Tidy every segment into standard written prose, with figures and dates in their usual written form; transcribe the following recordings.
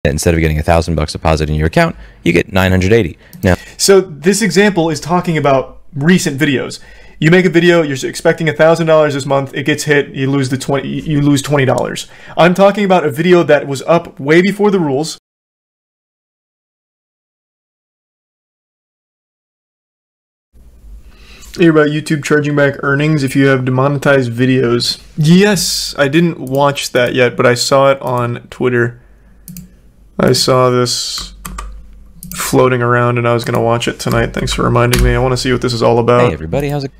Instead of getting $1,000 deposited in your account, you get 980. Now, so this example is talking about recent videos. You make a video, you're expecting $1,000 this month, it gets hit, you lose $20. I'm talking about a video that was up way before the rules. Hear about YouTube charging back earnings if you have demonetized videos. Yes, I didn't watch that yet, but I saw it on Twitter. I saw this floating around and I was going to watch it tonight. Thanks for reminding me. I want to see what this is all about. hey everybody, how's it?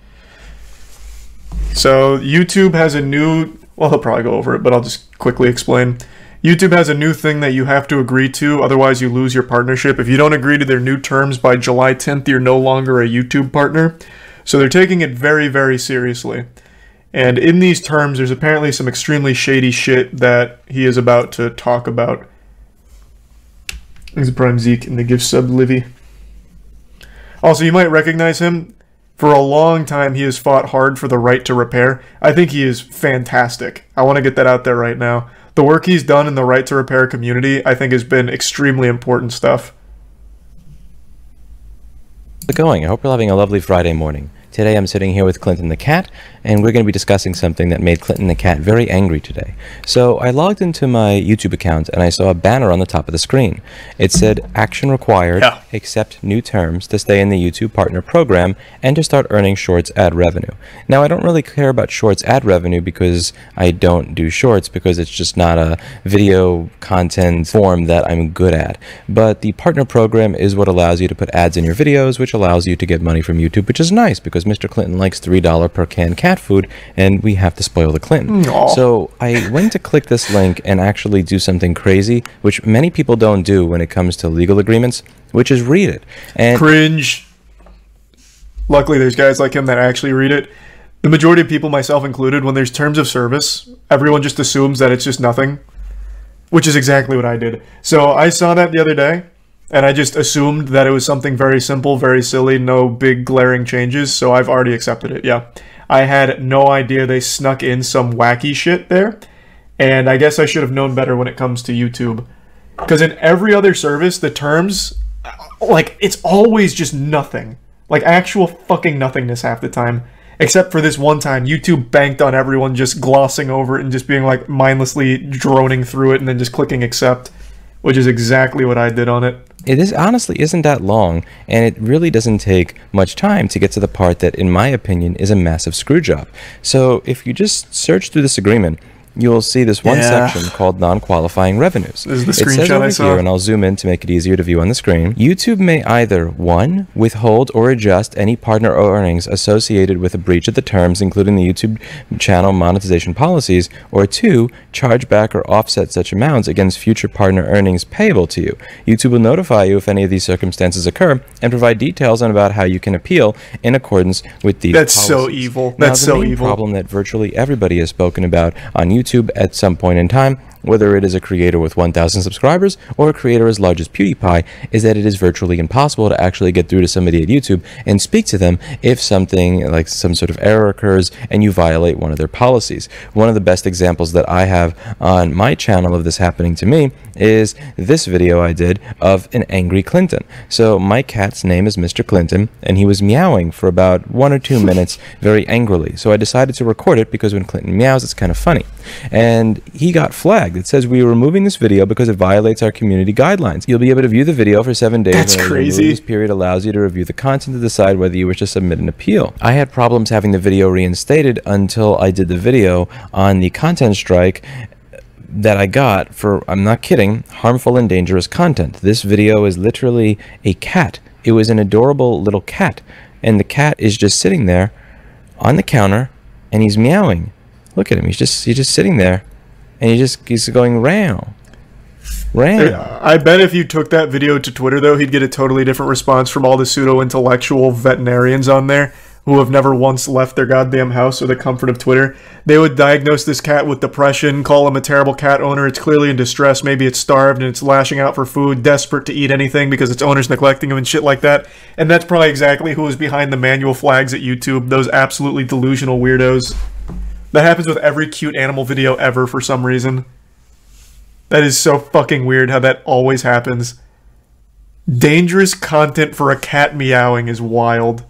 So YouTube has a new, well, he'll probably go over it, but I'll just quickly explain. YouTube has a new thing that you have to agree to, otherwise you lose your partnership. If you don't agree to their new terms by July 10th, you're no longer a YouTube partner. So they're taking it very, very seriously. And in these terms, there's apparently some extremely shady shit that he is about to talk about. He's a Prime Zeke and the gift sub Livy. Also, you might recognize him. For a long time, he has fought hard for the right to repair. I think he is fantastic. I want to get that out there right now. The work he's done in the right to repair community, I think, has been extremely important stuff. How's it going? I hope you're having a lovely Friday morning. Today I'm sitting here with Clinton the cat, and we're going to be discussing something that made Clinton the cat very angry today. So I logged into my YouTube account and I saw a banner on the top of the screen. It said, action required, accept new terms to stay in the YouTube partner program and to start earning shorts ad revenue. Now I don't really care about shorts ad revenue because I don't do shorts because it's just not a video content form that I'm good at. But the partner program is what allows you to put ads in your videos, which allows you to get money from YouTube, which is nice because Mr. Clinton likes $3 per can cat food, and we have to spoil the Clinton. Aww. So I went to click this link and actually do something crazy, which many people don't do when it comes to legal agreements, which is read it. And cringe. Luckily, there's guys like him that actually read it. The majority of people, myself included, when there's terms of service, everyone just assumes that it's just nothing, which is exactly what I did. So I saw that the other day, and I just assumed that it was something very simple, very silly, no big glaring changes, so I've already accepted it, yeah. I had no idea they snuck in some wacky shit there, and I guess I should have known better when it comes to YouTube. Because in every other service, the terms, like, it's always just nothing. Like, actual fucking nothingness half the time. Except for this one time, YouTube banked on everyone just glossing over it and just being, like, mindlessly droning through it and then just clicking accept. Which is exactly what I did on it. It honestly isn't that long, and it really doesn't take much time to get to the part that, in my opinion, is a massive screw job. So if you just search through this agreement, you'll see this one section called non-qualifying revenues. This is the screenshot it says over I saw. Here, and I'll zoom in to make it easier to view on the screen. YouTube may either 1. Withhold or adjust any partner earnings associated with a breach of the terms, including the YouTube channel monetization policies, or 2. Charge back or offset such amounts against future partner earnings payable to you. YouTube will notify you if any of these circumstances occur and provide details on about how you can appeal in accordance with these policies. So evil. Now, That's so evil. The main problem that virtually everybody has spoken about on YouTube at some point in time, whether it is a creator with 1,000 subscribers or a creator as large as PewDiePie, is that it is virtually impossible to actually get through to somebody at YouTube and speak to them if something like some sort of error occurs and you violate one of their policies. One of the best examples that I have on my channel of this happening to me is this video I did of an angry Clinton. So my cat's name is Mr. Clinton, and he was meowing for about 1 or 2 minutes very angrily. So I decided to record it because when Clinton meows, it's kind of funny. And he got flagged. It says, we are removing this video because it violates our community guidelines. You'll be able to view the video for 7 days. That's crazy. This period allows you to review the content to decide whether you wish to submit an appeal. I had problems having the video reinstated until I did the video on the content strike that I got for, I'm not kidding, harmful and dangerous content. This video is literally a cat. It was an adorable little cat, and the cat is just sitting there on the counter and he's meowing. Look at him. He's just sitting there, and he's going round. I bet if you took that video to Twitter, though, he'd get a totally different response from all the pseudo-intellectual veterinarians on there who have never once left their goddamn house or the comfort of Twitter. They would diagnose this cat with depression, call him a terrible cat owner, it's clearly in distress, maybe it's starved and it's lashing out for food, desperate to eat anything because its owner's neglecting him and shit like that. And that's probably exactly who was behind the manual flags at YouTube, those absolutely delusional weirdos. That happens with every cute animal video ever for some reason. That is so fucking weird how that always happens. Dangerous content for a cat meowing is wild.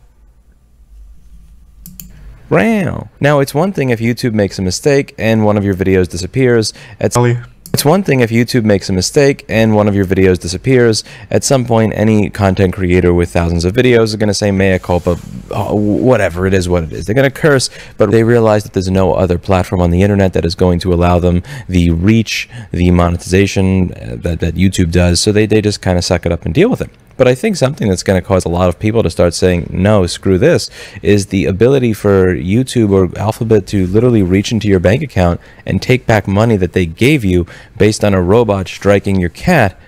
Now, it's one thing if YouTube makes a mistake and one of your videos disappears. It's one thing if YouTube makes a mistake and one of your videos disappears. At some point, any content creator with thousands of videos is going to say mea culpa, whatever it is, what it is. They're going to curse, but they realize that there's no other platform on the internet that is going to allow them the reach, the monetization that YouTube does, so they just kind of suck it up and deal with it. But I think something that's going to cause a lot of people to start saying, no, screw this, is the ability for YouTube or Alphabet to literally reach into your bank account and take back money that they gave you based on a robot striking your cat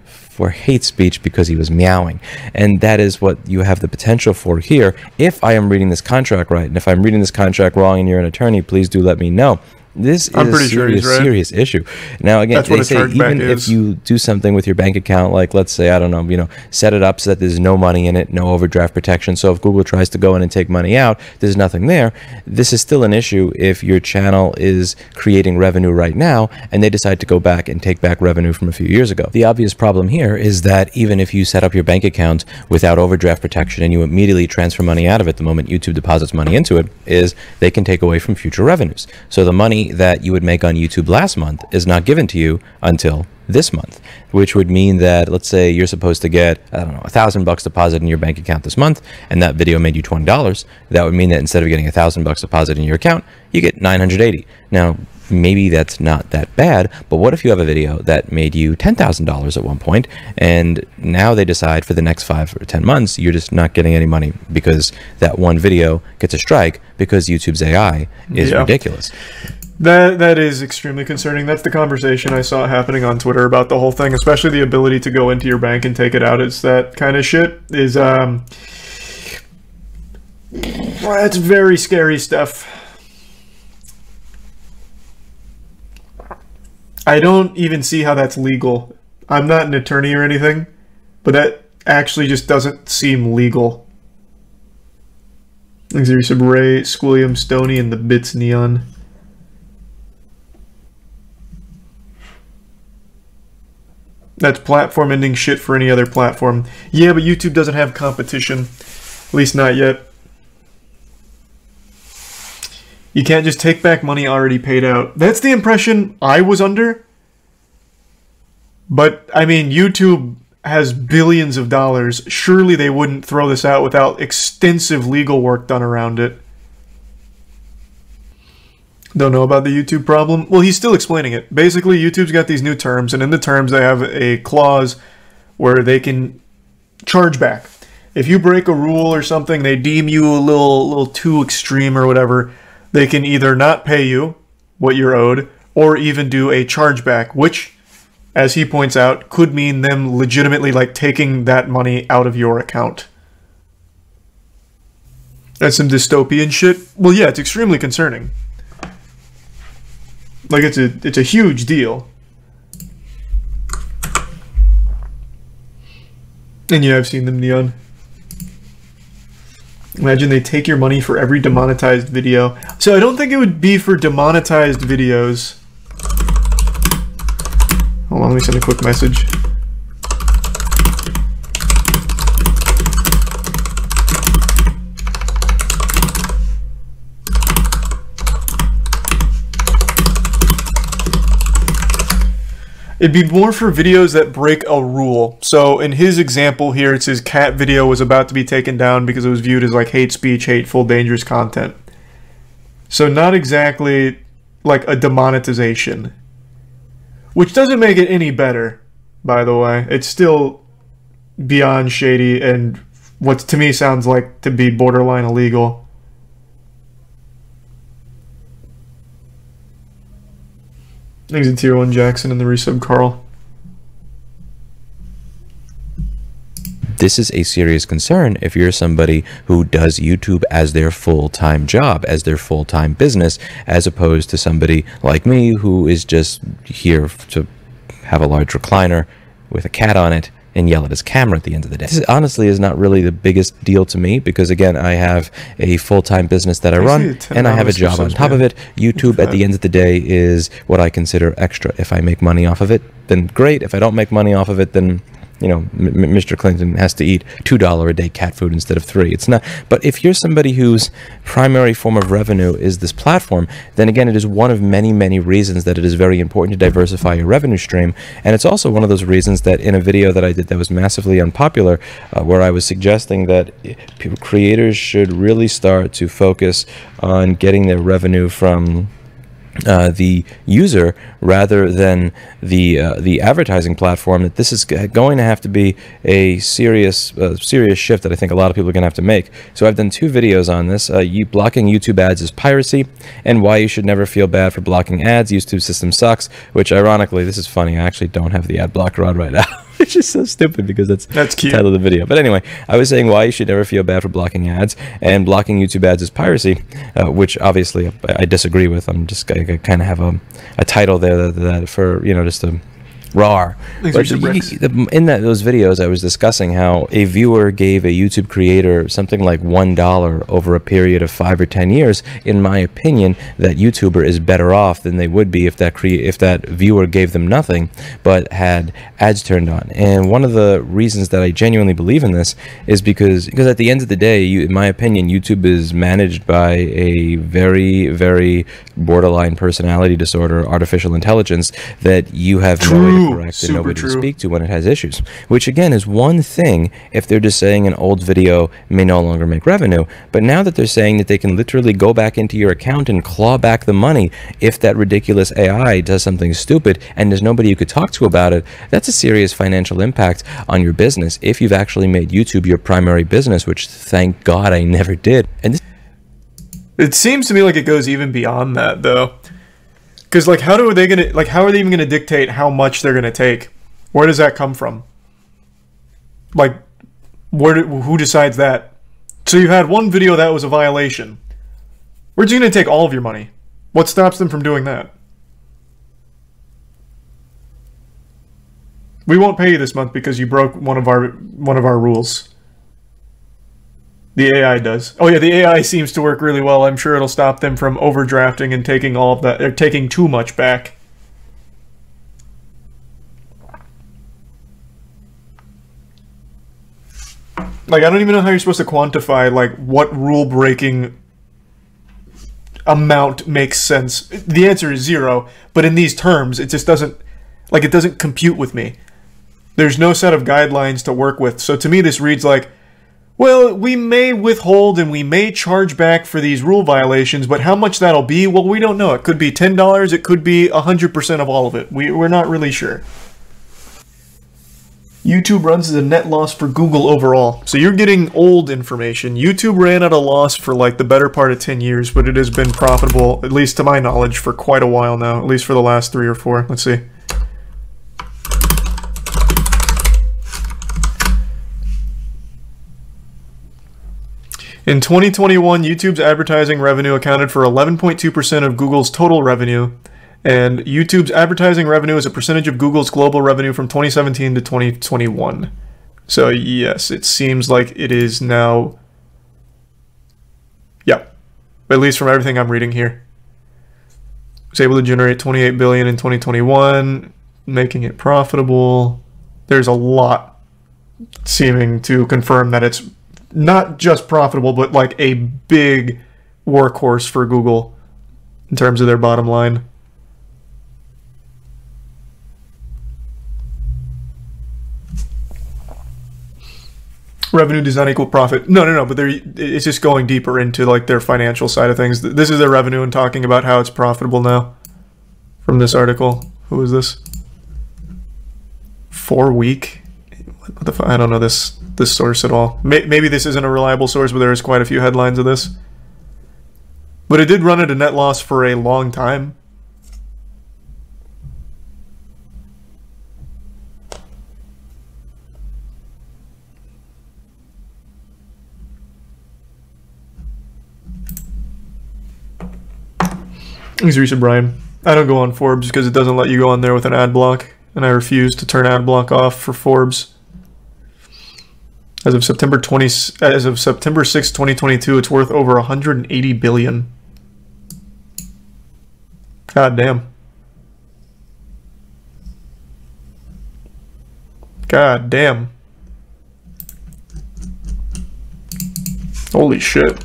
for hate speech because he was meowing. And that is what you have the potential for here. If I am reading this contract right, and if I'm reading this contract wrong and you're an attorney, please do let me know. This is a serious issue. Now, again, they say even if you do something with your bank account, like let's say, I don't know, set it up so that there's no money in it, no overdraft protection. So if Google tries to go in and take money out, there's nothing there. This is still an issue if your channel is creating revenue right now and they decide to go back and take back revenue from a few years ago. The obvious problem here is that even if you set up your bank account without overdraft protection and you immediately transfer money out of it the moment YouTube deposits money into it, is they can take away from future revenues. So the money that you would make on YouTube last month is not given to you until this month, which would mean that, let's say you're supposed to get, I don't know, $1,000 deposit in your bank account this month, and that video made you $20. That would mean that instead of getting $1,000 deposit in your account, you get $980. Now, maybe that's not that bad, but what if you have a video that made you $10,000 at one point, and now they decide for the next 5 or 10 months, you're just not getting any money because that one video gets a strike because YouTube's AI is ridiculous. That is extremely concerning. That's the conversation I saw happening on Twitter about the whole thing, especially the ability to go into your bank and take it out. It's that kind of shit is, it's very scary stuff. I don't even see how that's legal. I'm not an attorney or anything, but that actually just doesn't seem legal. There's some Ray, Squilliam, Stoney, and the Bits Neon. That's platform ending shit for any other platform. Yeah, but YouTube doesn't have competition. At least not yet. You can't just take back money already paid out. That's the impression I was under. But, I mean, YouTube has billions of dollars. Surely they wouldn't throw this out without extensive legal work done around it. Don't know about the YouTube problem? Well, he's still explaining it. Basically, YouTube's got these new terms, and in the terms they have a clause where they can charge back. If you break a rule or something, they deem you a little too extreme or whatever, they can either not pay you what you're owed, or even do a chargeback, which, as he points out, could mean them legitimately like taking that money out of your account. That's some dystopian shit. Well, yeah, it's extremely concerning. Like, it's a huge deal. And yeah, I've seen them, Neon. Imagine they take your money for every demonetized video. So I don't think it would be for demonetized videos. Hold on, let me send a quick message. It'd be more for videos that break a rule. So in his example here, it's his cat video was about to be taken down because it was viewed as like hate speech, hateful, dangerous content. So not exactly like a demonetization. Which doesn't make it any better, by the way. It's still beyond shady and what to me sounds like to be borderline illegal. Thanks to Tier 1 Jackson and the resub Carl. This is a serious concern if you're somebody who does YouTube as their full-time job, as their full-time business, as opposed to somebody like me who is just here to have a large recliner with a cat on it and yell at his camera at the end of the day. This honestly is not really the biggest deal to me because, again, I have a full-time business that I run and I have a job on top of it. YouTube at the end of the day is what I consider extra. If I make money off of it, then great. If I don't make money off of it, then you know, Mr. Clinton has to eat $2 a day cat food instead of $3. It's not. But if you're somebody whose primary form of revenue is this platform, then again, it is one of many, many reasons that it is very important to diversify your revenue stream. And it's also one of those reasons that in a video that I did that was massively unpopular, where I was suggesting that creators should really start to focus on getting their revenue from the user rather than the advertising platform, that this is going to have to be a serious shift that I think a lot of people are going to have to make. So I've done 2 videos on this. Blocking YouTube ads is piracy, and why you should never feel bad for blocking ads. YouTube system sucks, which ironically, this is funny, I actually don't have the ad blocker on right now. Which is so stupid because that's cute. The title of the video. But anyway, I was saying why you should never feel bad for blocking ads, and blocking YouTube ads is piracy, which obviously I disagree with. I'm just I kind of have a title there that for, you know, just to raw. But in those videos, I was discussing how a viewer gave a YouTube creator something like $1 over a period of 5 or 10 years. In my opinion, that YouTuber is better off than they would be if that viewer gave them nothing but had ads turned on. And one of the reasons that I genuinely believe in this is because at the end of the day, in my opinion, YouTube is managed by a very, very borderline personality disorder, artificial intelligence, that you have no way to correct and nobody to speak to when it has issues. Which again is one thing if they're just saying an old video may no longer make revenue, but now that they're saying that they can literally go back into your account and claw back the money if that ridiculous AI does something stupid and there's nobody you could talk to about it, that's a serious financial impact on your business if you've actually made YouTube your primary business, which thank God I never did. And it seems to me like it goes even beyond that, though. Because, like, how are they even gonna dictate how much they're gonna take? Where does that come from? Like, who decides that? So you had one video that was a violation. Where's you gonna take all of your money? What stops them from doing that? We won't pay you this month because you broke one of our rules. The AI does. Oh yeah, the AI seems to work really well. I'm sure it'll stop them from overdrafting and taking all of that, or taking too much back. Like, I don't even know how you're supposed to quantify, like, what rule-breaking amount makes sense. The answer is 0, but in these terms, it just doesn't, like, it doesn't compute with me. There's no set of guidelines to work with. So to me, this reads like, well, we may withhold and we may charge back for these rule violations, but how much that'll be, well, we don't know. It could be $10, it could be 100% of all of it. We're not really sure. YouTube runs as a net loss for Google overall. So you're getting old information. YouTube ran at a loss for like the better part of 10 years, but it has been profitable, at least to my knowledge, for quite a while now, at least for the last 3 or 4. Let's see. In 2021, YouTube's advertising revenue accounted for 11.2% of Google's total revenue, and YouTube's advertising revenue is a percentage of Google's global revenue from 2017 to 2021. So yes, it seems like it is now, yeah, at least from everything I'm reading here. It was able to generate $28 billion in 2021, making it profitable. There's a lot seeming to confirm that it's not just profitable, but like a big workhorse for Google in terms of their bottom line. Revenue does not equal profit. No, but it's just going deeper into like their financial side of things. This is their revenue and talking about how it's profitable now from this article. Who is this? 4 week? What the fuck? I don't know this source at all. Maybe this isn't a reliable source, but there is quite a few headlines of this. But it did run at a net loss for a long time. Thanks, Reese Brian. I don't go on Forbes because it doesn't let you go on there with an ad block, and I refuse to turn ad block off for Forbes. As of September 6, 2022, it's worth over 180 billion. God damn. God damn. Holy shit.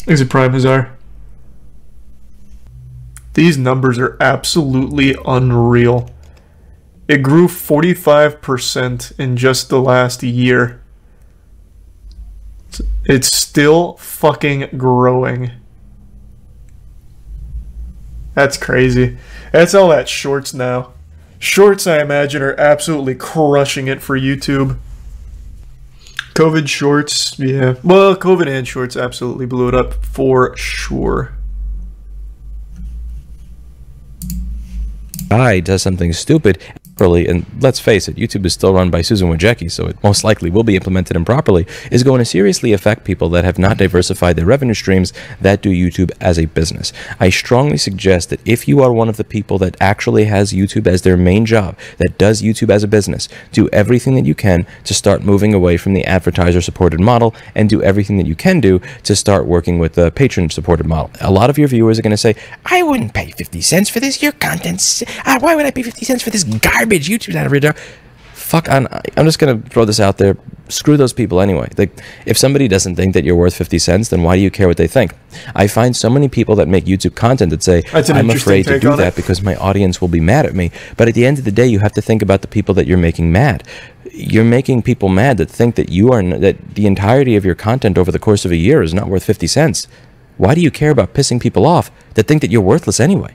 Exit Prime Hazar. These numbers are absolutely unreal. It grew 45% in just the last year. It's still fucking growing. That's crazy. That's all that shorts now. Shorts, I imagine, are absolutely crushing it for YouTube. COVID shorts, yeah. Well, COVID and shorts absolutely blew it up for sure. Guy does something stupid and let's face it, YouTube is still run by Susan Wojcicki, so it most likely will be implemented improperly, is going to seriously affect people that have not diversified their revenue streams that do YouTube as a business. I strongly suggest that if you are one of the people that actually has YouTube as their main job, that does YouTube as a business, do everything that you can to start moving away from the advertiser-supported model and do everything that you can do to start working with the patron-supported model. A lot of your viewers are going to say, I wouldn't pay 50 cents for this, your content's... why would I pay 50 cents for this garbage? YouTube's not a real job. Fuck, I'm just gonna throw this out there. Screw those people anyway. Like, if somebody doesn't think that you're worth 50 cents, then why do you care what they think? I find so many people that make YouTube content that say, I'm afraid to do that because my audience will be mad at me. But at the end of the day, you have to think about the people that you're making mad. You're making people mad that think that that the entirety of your content over the course of a year is not worth 50 cents. Why do you care about pissing people off that think that you're worthless anyway?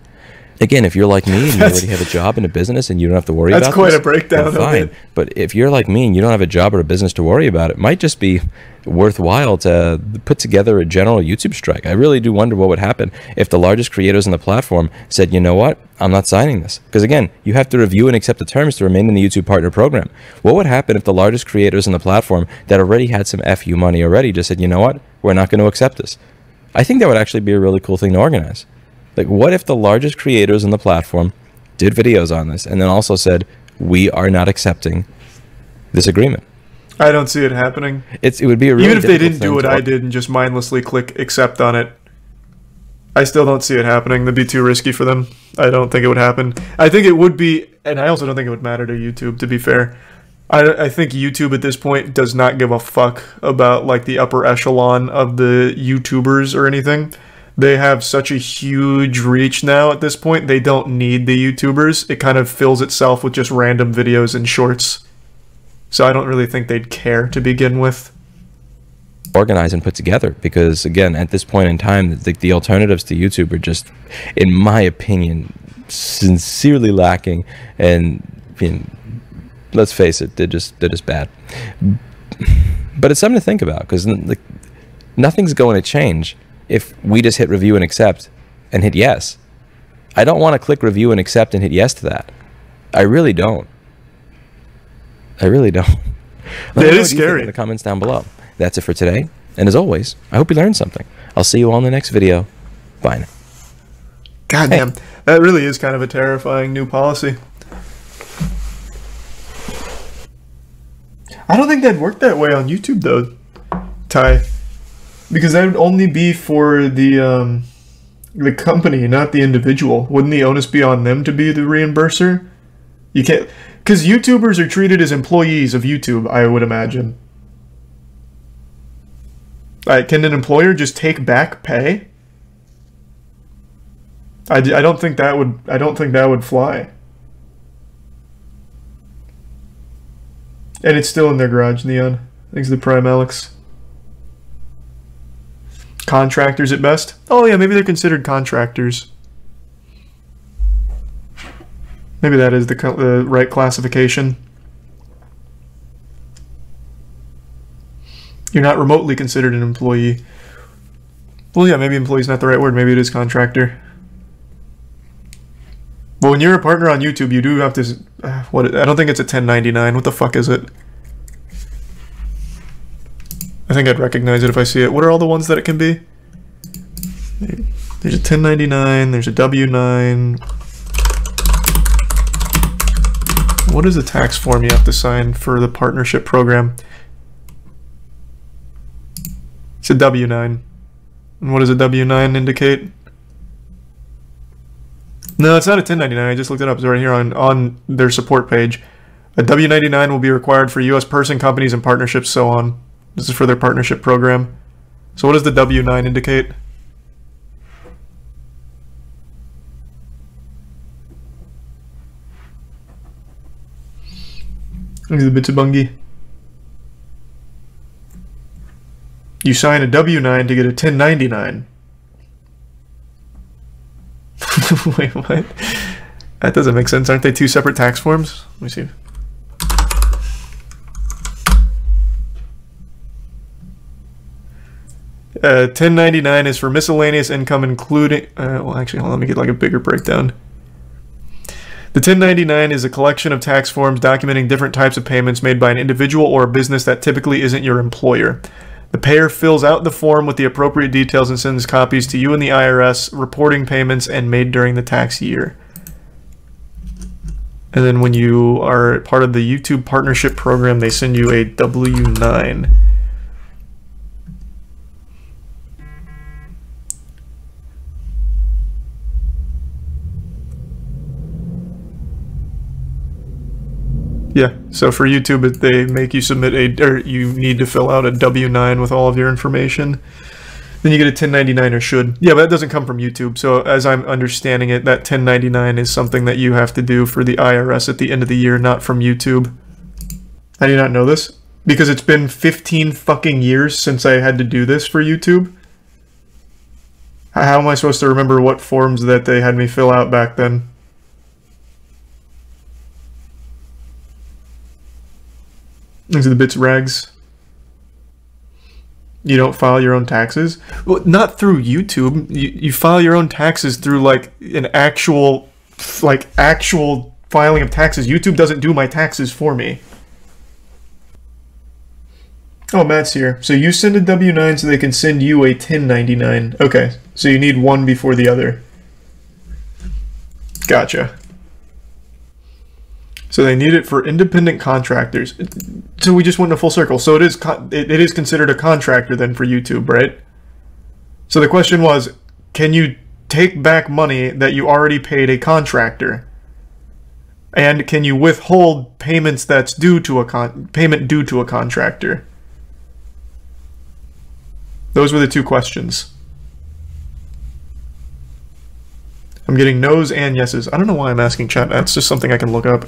Again, if you're like me and you already have a job and a business and you don't have to worry about that's quite a breakdown, fine. But if you're like me and you don't have a job or a business to worry about, it might just be worthwhile to put together a general YouTube strike. I really do wonder what would happen if the largest creators on the platform said, you know what, I'm not signing this. Because again, you have to review and accept the terms to remain in the YouTube Partner Program. What would happen if the largest creators on the platform that already had some FU money already just said, you know what, we're not going to accept this? I think that would actually be a really cool thing to organize. Like, what if the largest creators on the platform did videos on this and then also said, we are not accepting this agreement? I don't see it happening. It would be a really even if they didn't do what I did and just mindlessly click accept on it, I still don't see it happening. That'd be too risky for them. I don't think it would happen. I think it would be, and I also don't think it would matter to YouTube, to be fair. I think YouTube at this point does not give a fuck about, like, the upper echelon of the YouTubers or anything. They have such a huge reach now at this point, they don't need the YouTubers. It kind of fills itself with just random videos and shorts. So I don't really think they'd care to begin with. Organize and put together, because again, at this point in time, the alternatives to YouTube are just, in my opinion, sincerely lacking. And I mean, let's face it, they're just bad. But it's something to think about, because like, nothing's going to change if we just hit review and accept and hit yes. I don't want to click review and accept and hit yes to that. I really don't. I really don't. It is scary. In the comments down below. That's it for today. And as always, I hope you learned something. I'll see you all in the next video. Bye now. Goddamn, hey. That really is kind of a terrifying new policy. I don't think that'd work that way on YouTube though, Ty. Because that would only be for the company, not the individual. Wouldn't the onus be on them to be the reimburser? You can't, because YouTubers are treated as employees of YouTube, I would imagine. Can an employer just take back pay? I don't think that would. I don't think that would fly. And it's still in their garage, Neon. Thanks to the Prime Alex. Contractors at best? Oh yeah, maybe they're considered contractors. Maybe that is the right classification. You're not remotely considered an employee. Well, yeah, maybe employee's not the right word. Maybe it is contractor. But when you're a partner on YouTube, you do have to... I don't think it's a 1099. What the fuck is it? I think I'd recognize it if I see it. What are all the ones that it can be? There's a 1099. There's a W9. What is the tax form you have to sign for the partnership program? It's a W-9. And what does a W-9 indicate? No, it's not a 1099. I just looked it up. It's right here on their support page. A W-99 will be required for U.S. person, companies, and partnerships, so on. This is for their partnership program. So what does the W-9 indicate? Look at the Bitsubungi. You sign a W-9 to get a 1099. Wait, what? That doesn't make sense. Aren't they two separate tax forms? Let me see. Uh, 1099 is for miscellaneous income including... well, actually, hold on. Let me get like a bigger breakdown. The 1099 is a collection of tax forms documenting different types of payments made by an individual or a business that typically isn't your employer. The payer fills out the form with the appropriate details and sends copies to you and the IRS, reporting payments and made during the tax year. And then when you are part of the YouTube partnership program, they send you a W-9. Yeah, so for YouTube, they make you submit or you need to fill out a W-9 with all of your information. Then you get a 1099 or should. Yeah, but that doesn't come from YouTube. So as I'm understanding it, that 1099 is something that you have to do for the IRS at the end of the year, not from YouTube. I did not know this because it's been 15 fucking years since I had to do this for YouTube. How am I supposed to remember what forms that they had me fill out back then? These are the bits rags. You don't file your own taxes? Well, not through YouTube. You file your own taxes through like an actual filing of taxes. YouTube doesn't do my taxes for me. Oh, Matt's here. So you send a W-9 so they can send you a 1099. Okay, so you need one before the other. Gotcha. So they need it for independent contractors. So we just went in a full circle. So it is considered a contractor then for YouTube, right? So the question was, can you take back money that you already paid a contractor? And can you withhold payments that's due to a payment due to a contractor? Those were the two questions. I'm getting no's and yeses. I don't know why I'm asking chat. That's just something I can look up.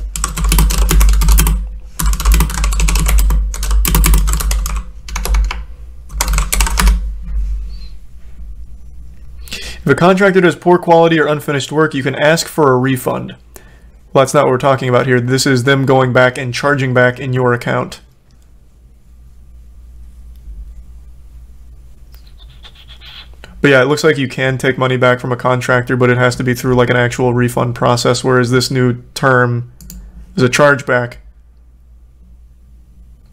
If a contractor does poor quality or unfinished work, you can ask for a refund. Well, that's not what we're talking about here. This is them going back and charging back in your account. But yeah, it looks like you can take money back from a contractor, but it has to be through like an actual refund process, whereas this new term is a chargeback,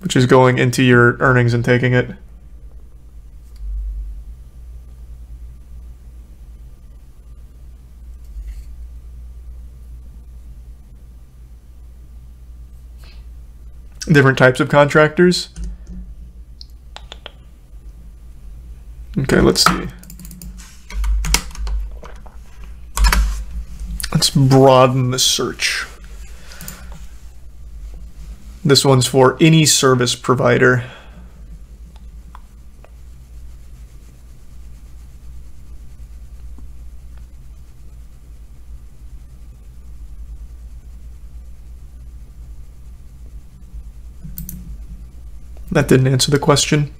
which is going into your earnings and taking it. Different types of contractors. Okay, let's see. Let's broaden the search. This one's for any service provider. That didn't answer the question.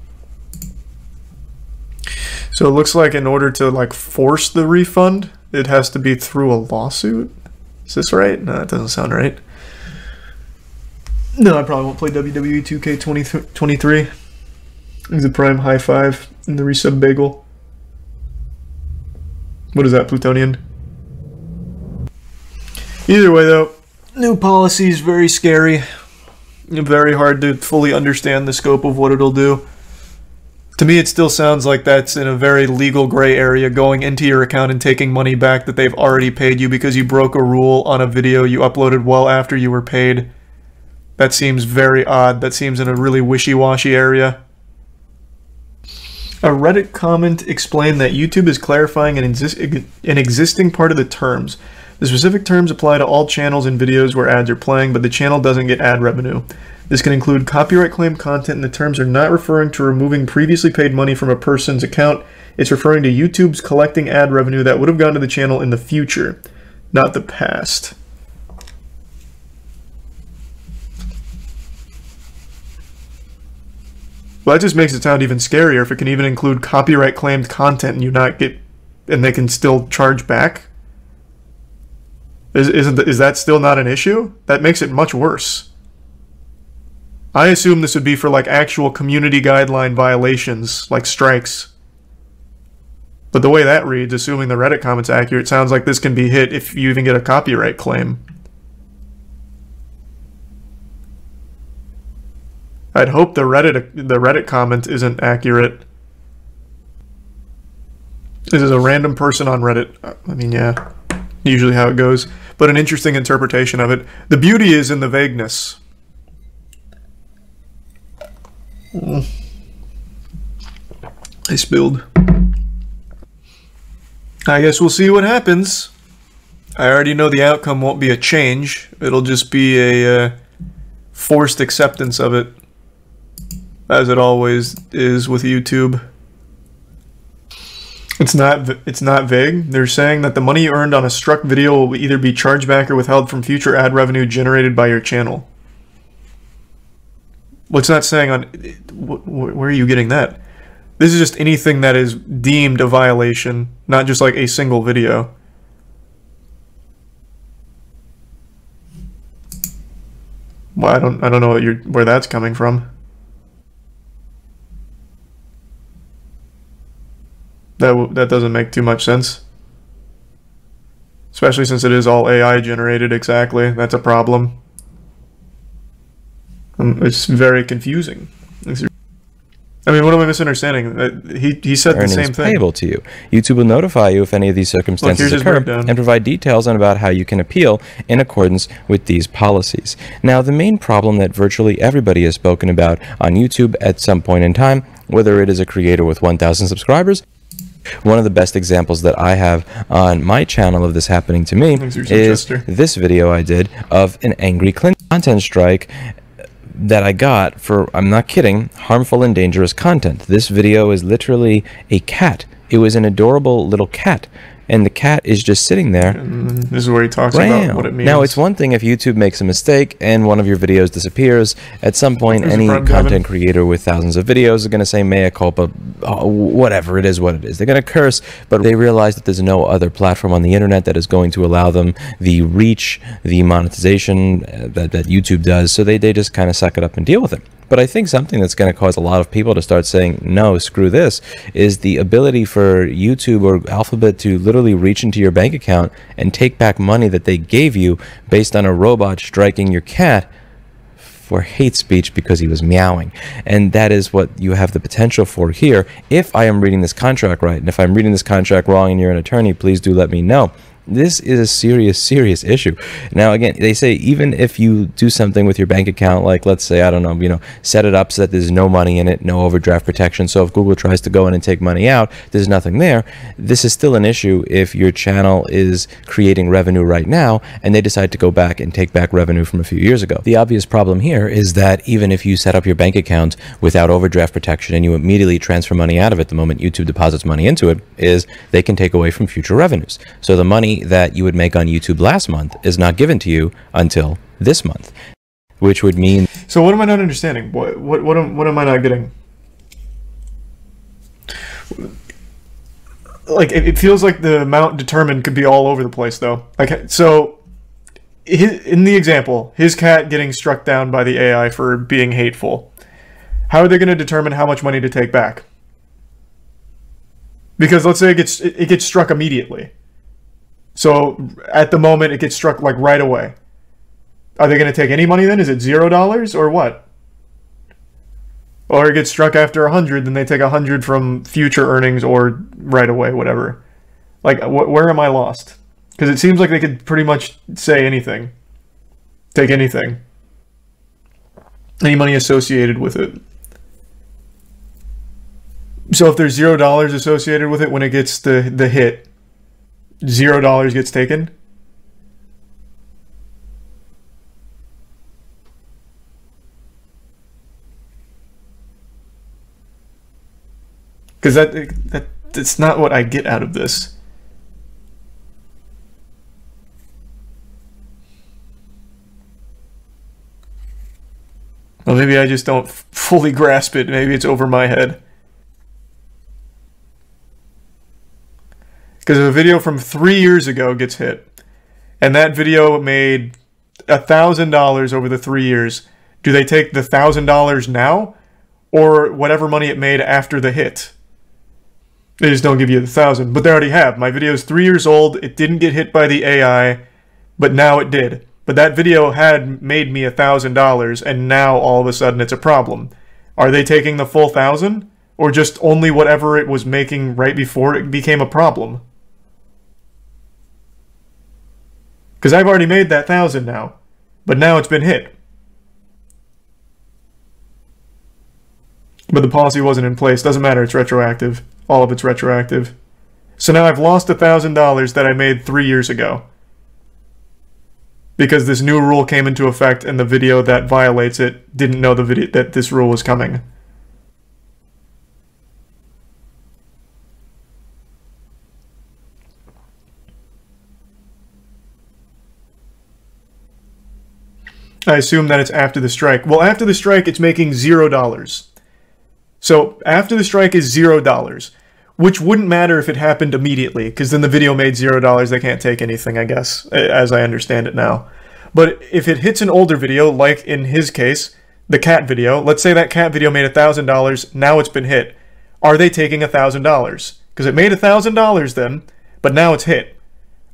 So it looks like in order to like force the refund, it has to be through a lawsuit. Is this right? No, that doesn't sound right. No, I probably won't play WWE 2K23. There's a Prime High Five in the resub bagel. What is that, Plutonian? Either way though, new policy is very scary. Very hard to fully understand the scope of what it'll do. To me, it still sounds like that's in a very legal gray area, going into your account and taking money back that they've already paid you because you broke a rule on a video you uploaded well after you were paid. That seems very odd. That seems in a really wishy-washy area. A Reddit comment explained that YouTube is clarifying an existing part of the terms. The specific terms apply to all channels and videos where ads are playing, but the channel doesn't get ad revenue. This can include copyright claim content, and the terms are not referring to removing previously paid money from a person's account. It's referring to YouTube's collecting ad revenue that would have gone to the channel in the future, not the past. Well, that just makes it sound even scarier if it can even include copyright claimed content and they can still charge back. Is that still not an issue? That makes it much worse. I assume this would be for like actual community guideline violations, like strikes. But the way that reads, assuming the Reddit comment's accurate, sounds like this can be hit if you even get a copyright claim. I'd hope the Reddit comment isn't accurate. This is a random person on Reddit. I mean, yeah, usually how it goes. But an interesting interpretation of it. The beauty is in the vagueness. I spilled. I guess we'll see what happens. I already know the outcome won't be a change. It'll just be a forced acceptance of it, as it always is with YouTube. It's not vague. They're saying that the money you earned on a struck video will either be charged back or withheld from future ad revenue generated by your channel. What's not saying on... Where are you getting that? This is just anything that is deemed a violation, not just like a single video. Well, I don't know where that's coming from. That doesn't make too much sense. Especially since it is all AI generated, exactly. That's a problem. It's very confusing. I mean, what am I misunderstanding? He said the same thing. Payable to you. YouTube will notify you if any of these circumstances occur and provide details on about how you can appeal in accordance with these policies. Now, the main problem that virtually everybody has spoken about on YouTube at some point in time, whether it is a creator with 1,000 subscribers, one of the best examples that I have on my channel of this happening to me is this video I did of an angry content strike that I got for, I'm not kidding, harmful and dangerous content. This video is literally a cat. It was an adorable little cat, and the cat is just sitting there. And this is where he talks about what it means. Now, it's one thing if YouTube makes a mistake and one of your videos disappears. At some point, any content creator with thousands of videos is going to say mea culpa, whatever, it is what it is. They're going to curse, but they realize that there's no other platform on the internet that is going to allow them the reach, the monetization that YouTube does, so they just kind of suck it up and deal with it. But I think something that's going to cause a lot of people to start saying, no, screw this, is the ability for YouTube or Alphabet to literally reach into your bank account and take back money that they gave you based on a robot striking your cat for hate speech because he was meowing. And that is what you have the potential for here. If I am reading this contract right, and if I'm reading this contract wrong and you're an attorney, please do let me know. This is a serious issue. Now, again, they say even if you do something with your bank account, like let's say, I don't know, set it up so that there's no money in it, no overdraft protection. So if Google tries to go in and take money out, there's nothing there. This is still an issue if your channel is creating revenue right now and they decide to go back and take back revenue from a few years ago. The obvious problem here is that even if you set up your bank account without overdraft protection and you immediately transfer money out of it the moment YouTube deposits money into it, is they can take away from future revenues. So the money that you would make on YouTube last month is not given to you until this month, which would mean... So what am I not understanding? What am I not getting? Like, it feels like the amount determined could be all over the place, though. Like, so, in the example, his cat getting struck down by the AI for being hateful, how are they going to determine how much money to take back? Because let's say it gets struck immediately. So at the moment it gets struck like right away. Are they going to take any money then? Is it $0 or what? Or it gets struck after 100, then they take 100 from future earnings or right away, whatever. Like, where am I lost? Because it seems like they could pretty much say anything. Take anything. Any money associated with it. So if there's $0 associated with it when it gets the hit, $0 gets taken? Because that's not what I get out of this. Well, maybe I just don't fully grasp it. Maybe it's over my head. Because if a video from 3 years ago gets hit, and that video made $1,000 over the 3 years, do they take the $1,000 now, or whatever money it made after the hit? They just don't give you the 1,000, but they already have. My video is 3 years old. It didn't get hit by the AI, but now it did. But that video had made me $1,000, and now all of a sudden it's a problem. Are they taking the full 1,000, or just only whatever it was making right before it became a problem? Because I've already made that 1,000 now, but now it's been hit. But the policy wasn't in place. Doesn't matter, it's retroactive. All of it's retroactive. So now I've lost $1,000 that I made 3 years ago. Because this new rule came into effect and the video that violates it didn't know that this rule was coming. I assume that it's after the strike. Well, after the strike, it's making $0. So after the strike is $0, which wouldn't matter if it happened immediately, because then the video made $0. They can't take anything, I guess, as I understand it now. But if it hits an older video, like in his case, the cat video, let's say that cat video made $1,000, now it's been hit. Are they taking $1,000? Because it made $1,000 then, but now it's hit.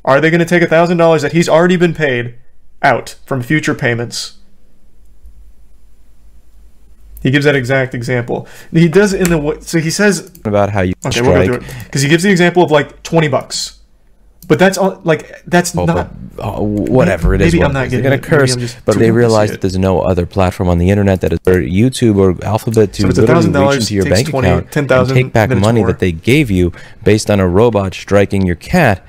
Are they going to take $1,000 that he's already been paid out from future payments? He gives that exact example. He does in the, so he says about how you okay, strike. we'll go through it because he gives the example of like $20, but that's like that's not whatever it is. Maybe I'm not getting they're gonna curse, but they realize that there's no other platform on the internet that is for YouTube or Alphabet to literally reach into your bank account and take back money that they gave you based on a robot striking your cat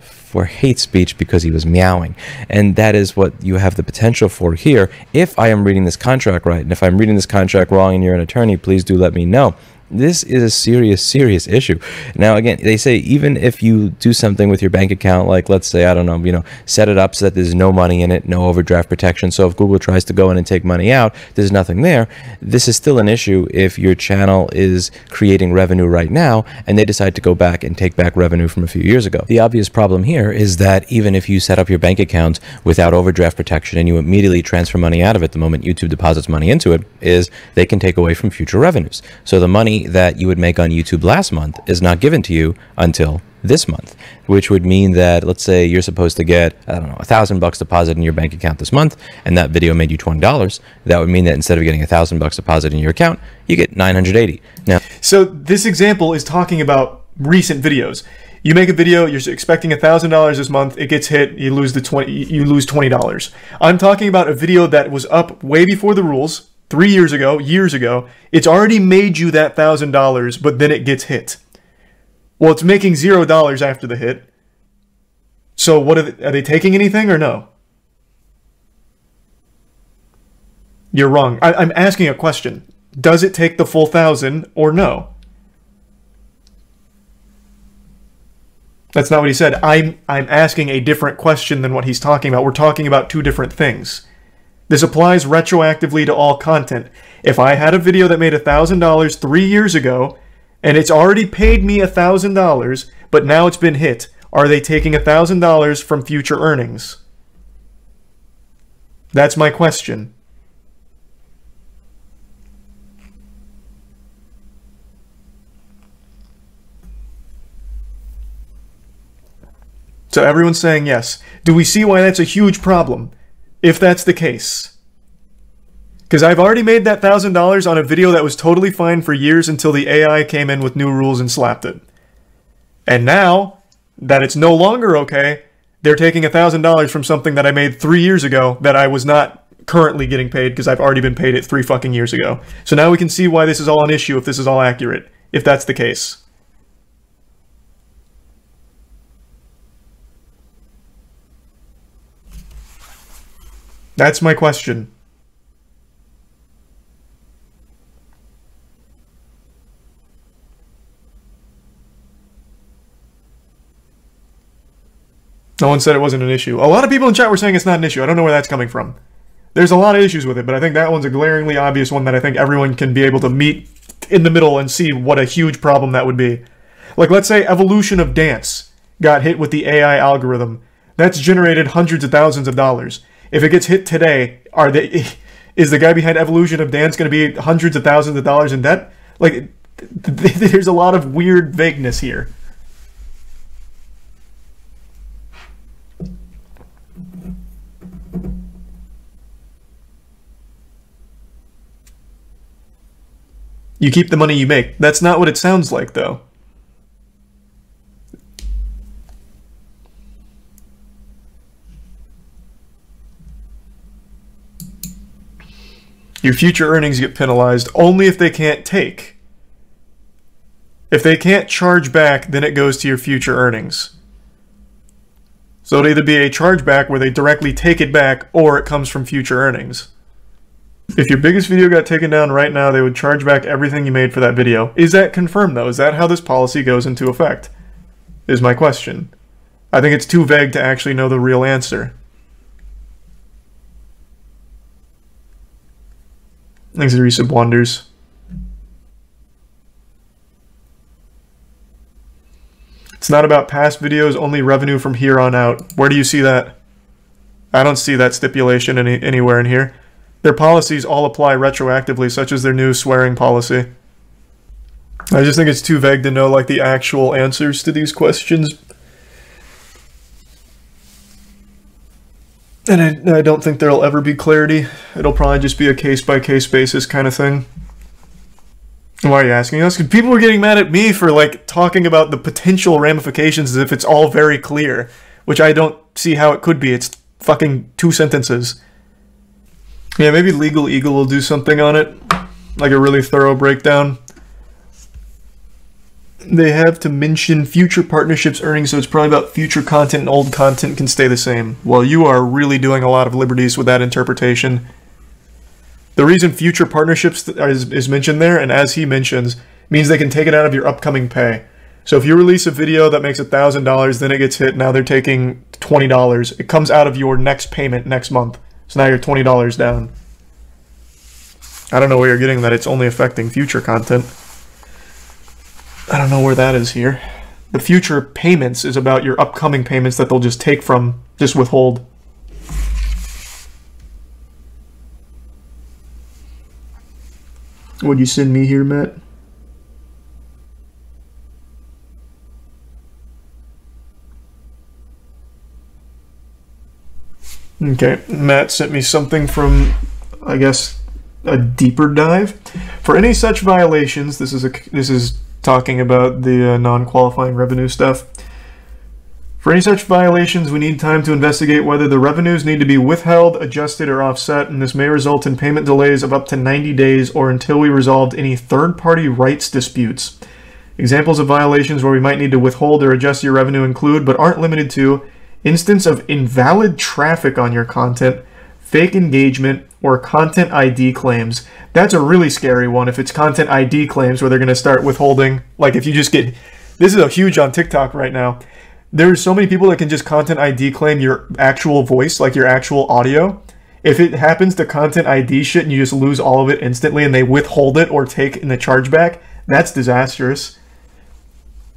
for hate speech because he was meowing. And that is what you have the potential for here. If I am reading this contract right, and if I'm reading this contract wrong and you're an attorney, please do let me know. This is a serious, serious issue. Now, again, they say even if you do something with your bank account, like let's say, I don't know, set it up so that there's no money in it, no overdraft protection. So if Google tries to go in and take money out, there's nothing there. This is still an issue if your channel is creating revenue right now and they decide to go back and take back revenue from a few years ago. The obvious problem here is that even if you set up your bank account without overdraft protection and you immediately transfer money out of it the moment YouTube deposits money into it, is they can take away from future revenues. So the money that you would make on YouTube last month is not given to you until this month, which would mean that, let's say you're supposed to get, I don't know, $1,000 deposit in your bank account this month, and that video made you $20. That would mean that instead of getting $1,000 deposit in your account, you get $980. Now, so this example is talking about recent videos. You make a video, you're expecting $1,000 this month, it gets hit, you lose $20. I'm talking about a video that was up way before the rules. 3 years ago, it's already made you that $1,000, but then it gets hit. Well, it's making $0 after the hit. So what are they taking anything or no? You're wrong. I'm asking a question. Does it take the full 1,000 or no? That's not what he said. I'm asking a different question than what he's talking about. We're talking about two different things. This applies retroactively to all content. If I had a video that made $1,000 3 years ago, and it's already paid me $1,000, but now it's been hit, are they taking $1,000 from future earnings? That's my question. So everyone's saying yes. Do we see why that's a huge problem? If that's the case. Because I've already made that $1,000 on a video that was totally fine for years until the AI came in with new rules and slapped it. And now that it's no longer okay, they're taking $1,000 from something that I made 3 years ago that I was not currently getting paid because I've already been paid it 3 fucking years ago. So now we can see why this is all an issue if this is all accurate, if that's the case. That's my question. No one said it wasn't an issue. A lot of people in chat were saying it's not an issue. I don't know where that's coming from. There's a lot of issues with it, but I think that one's a glaringly obvious one that I think everyone can be able to meet in the middle and see what a huge problem that would be. Like, let's say Evolution of Dance got hit with the AI algorithm. That's generated hundreds of thousands of dollars. If it gets hit today, is the guy behind Evolution of Dance going to be hundreds of thousands of dollars in debt? Like, there's a lot of weird vagueness here. You keep the money you make. That's not what it sounds like, though. Your future earnings get penalized only if they can't take. If they can't charge back, then it goes to your future earnings. So it'll either be a chargeback where they directly take it back, or it comes from future earnings. If your biggest video got taken down right now, they would charge back everything you made for that video. Is that confirmed, though? Is that how this policy goes into effect? Is my question. I think it's too vague to actually know the real answer. Thanks to Resub Wonders. It's not about past videos, only revenue from here on out. Where do you see that? I don't see that stipulation anywhere in here. Their policies all apply retroactively, such as their new swearing policy. I just think it's too vague to know, like, the actual answers to these questions. And I don't think there'll ever be clarity. It'll probably just be a case-by-case basis kind of thing. Why are you asking us? Because people were getting mad at me for, like, talking about the potential ramifications as if it's all very clear. Which I don't see how it could be. It's fucking 2 sentences. Yeah, maybe Legal Eagle will do something on it. Like a really thorough breakdown. They have to mention future partnerships earnings, so it's probably about future content, and old content can stay the same. Well, you are really doing a lot of liberties with that interpretation. The reason future partnerships is mentioned there, and as he mentions, means they can take it out of your upcoming pay. So if you release a video that makes $1,000, then it gets hit, now they're taking $20. It comes out of your next payment next month. So now you're $20 down. I don't know where you're getting that it's only affecting future content. I don't know where that is here. The future payments is about your upcoming payments that they'll just take from, just withhold. Would you send me here, Matt? Okay, Matt sent me something from, I guess, a deeper dive. For any such violations, this is talking about the non-qualifying revenue stuff. For any such violations, we need time to investigate whether the revenues need to be withheld, adjusted, or offset, and this may result in payment delays of up to 90 days or until we resolved any third-party rights disputes. Examples of violations where we might need to withhold or adjust your revenue include, but aren't limited to, instance of invalid traffic on your content, fake engagement, or content ID claims. That's a really scary one if it's content ID claims where they're going to start withholding. Like if you just get... This is a huge on TikTok right now. There's so many people that can just content ID claim your actual voice, like your actual audio. If it happens to content ID shit and you just lose all of it instantly and they withhold it or take in the chargeback, that's disastrous.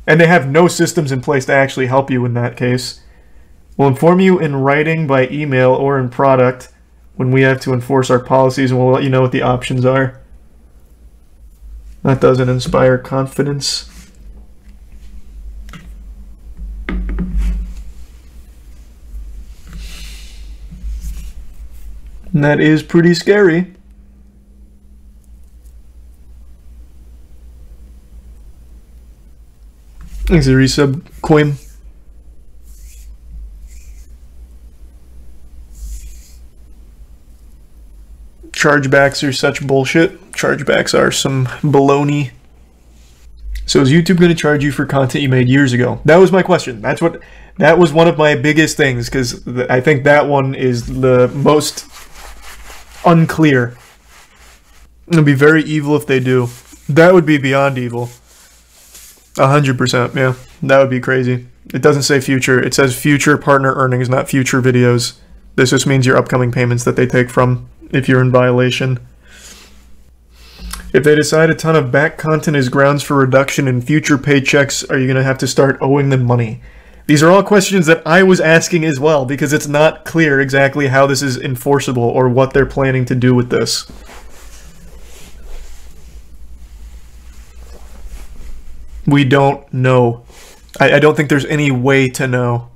And they have no systems in place to actually help you in that case. We'll inform you in writing, by email, or in product when we have to enforce our policies, and we'll let you know what the options are. That doesn't inspire confidence. And that is pretty scary. Thanks for the resub, Quim. chargebacks are such bullshit. Chargebacks are some baloney. So is YouTube going to charge you for content you made years ago? That was my question. That was one of my biggest things, because I think that one is the most unclear. It would be very evil if they do. That would be beyond evil. 100%, yeah. That would be crazy. It doesn't say future. It says future partner earnings, not future videos. This just means your upcoming payments that they take from if you're in violation. If they decide a ton of back content is grounds for reduction in future paychecks, are you going to have to start owing them money? These are all questions that I was asking as well, because it's not clear exactly how this is enforceable or what they're planning to do with this. We don't know. I don't think there's any way to know.